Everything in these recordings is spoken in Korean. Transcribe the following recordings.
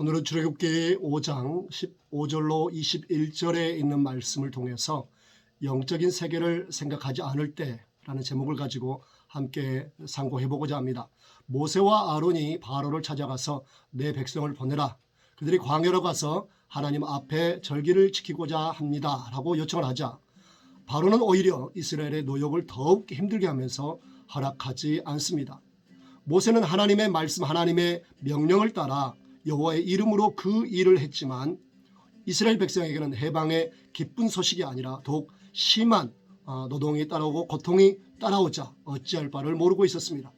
오늘은 출애굽기 5장 15절로 21절에 있는 말씀을 통해서 영적인 세계를 생각하지 않을 때라는 제목을 가지고 함께 상고해보고자 합니다. 모세와 아론이 바로를 찾아가서 내 백성을 보내라. 그들이 광야로 가서 하나님 앞에 절기를 지키고자 합니다. 라고 요청을 하자 바로는 오히려 이스라엘의 노역을 더욱 힘들게 하면서 허락하지 않습니다. 모세는 하나님의 말씀, 하나님의 명령을 따라 여호와의 이름으로 그 일을 했지만 이스라엘 백성에게는 해방의 기쁜 소식이 아니라 더욱 심한 노동이 따라오고 고통이 따라오자 어찌할 바를 모르고 있었습니다.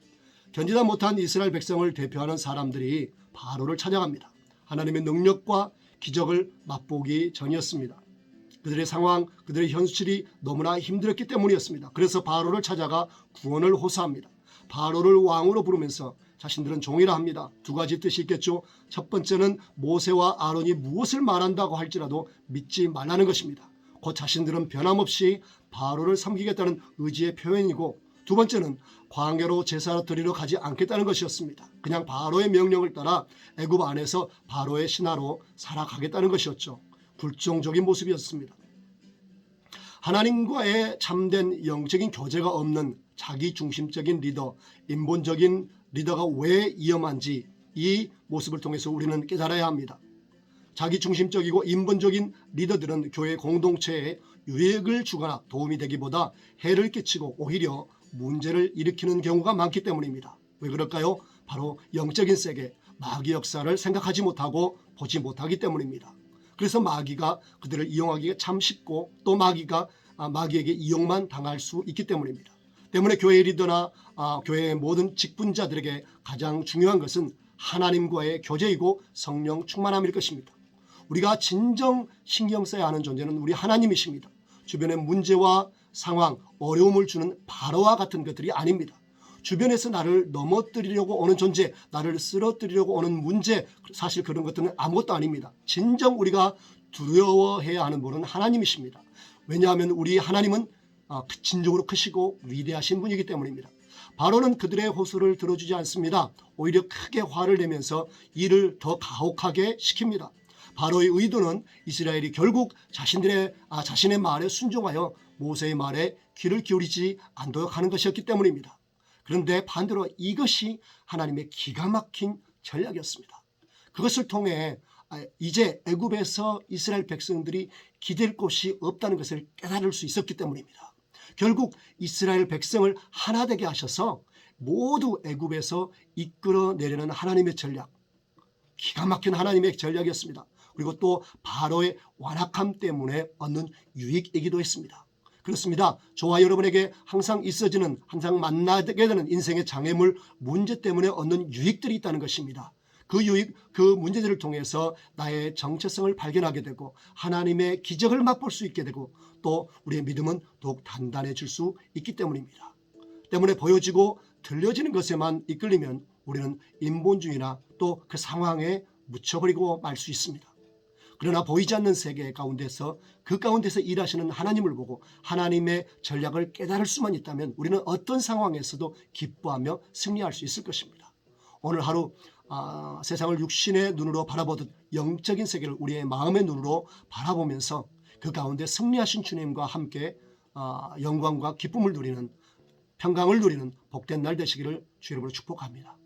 견디다 못한 이스라엘 백성을 대표하는 사람들이 바로를 찾아갑니다. 하나님의 능력과 기적을 맛보기 전이었습니다. 그들의 상황, 그들의 현실이 너무나 힘들었기 때문이었습니다. 그래서 바로를 찾아가 구원을 호소합니다. 바로를 왕으로 부르면서 자신들은 종이라 합니다. 두 가지 뜻이 있겠죠. 첫 번째는 모세와 아론이 무엇을 말한다고 할지라도 믿지 말라는 것입니다. 곧 자신들은 변함없이 바로를 섬기겠다는 의지의 표현이고, 두 번째는 광야로 제사를 드리러 가지 않겠다는 것이었습니다. 그냥 바로의 명령을 따라 애굽 안에서 바로의 신하로 살아가겠다는 것이었죠. 굴종적인 모습이었습니다. 하나님과의 참된 영적인 교제가 없는 자기중심적인 리더, 인본적인 리더가 왜 위험한지 이 모습을 통해서 우리는 깨달아야 합니다. 자기중심적이고 인본적인 리더들은 교회 공동체에 유익을 주거나 도움이 되기보다 해를 끼치고 오히려 문제를 일으키는 경우가 많기 때문입니다. 왜 그럴까요? 바로 영적인 세계, 마귀 역사를 생각하지 못하고 보지 못하기 때문입니다. 그래서 마귀가 그들을 이용하기가 참 쉽고 또 마귀가 마귀에게 이용만 당할 수 있기 때문입니다. 때문에 교회 리더나 교회의 모든 직분자들에게 가장 중요한 것은 하나님과의 교제이고 성령 충만함일 것입니다. 우리가 진정 신경 써야 하는 존재는 우리 하나님이십니다. 주변의 문제와 상황, 어려움을 주는 바로와 같은 것들이 아닙니다. 주변에서 나를 넘어뜨리려고 오는 존재, 나를 쓰러뜨리려고 오는 문제, 사실 그런 것들은 아무것도 아닙니다. 진정 우리가 두려워해야 하는 분은 하나님이십니다. 왜냐하면 우리 하나님은 진정으로 크시고 위대하신 분이기 때문입니다. 바로는 그들의 호소를 들어주지 않습니다. 오히려 크게 화를 내면서 일을 더 가혹하게 시킵니다. 바로의 의도는 이스라엘이 결국 자신의 말에 순종하여 모세의 말에 귀를 기울이지 않도록 하는 것이었기 때문입니다. 그런데 반대로 이것이 하나님의 기가 막힌 전략이었습니다. 그것을 통해 이제 애굽에서 이스라엘 백성들이 기댈 곳이 없다는 것을 깨달을 수 있었기 때문입니다. 결국 이스라엘 백성을 하나 되게 하셔서 모두 애굽에서 이끌어내려는 하나님의 전략, 기가 막힌 하나님의 전략이었습니다. 그리고 또 바로의 완악함 때문에 얻는 유익이기도 했습니다. 그렇습니다. 저와 여러분에게 항상 있어지는, 항상 만나게 되는 인생의 장애물, 문제 때문에 얻는 유익들이 있다는 것입니다. 그 유익, 그 문제들을 통해서 나의 정체성을 발견하게 되고 하나님의 기적을 맛볼 수 있게 되고 또 우리의 믿음은 더욱 단단해질 수 있기 때문입니다. 때문에 보여지고 들려지는 것에만 이끌리면 우리는 인본주의나 또 그 상황에 묻혀버리고 말 수 있습니다. 그러나 보이지 않는 세계 가운데서 그 가운데서 일하시는 하나님을 보고 하나님의 전략을 깨달을 수만 있다면 우리는 어떤 상황에서도 기뻐하며 승리할 수 있을 것입니다. 오늘 하루 세상을 육신의 눈으로 바라보듯 영적인 세계를 우리의 마음의 눈으로 바라보면서 그 가운데 승리하신 주님과 함께 영광과 기쁨을 누리는, 평강을 누리는 복된 날 되시기를 주 이름으로 축복합니다.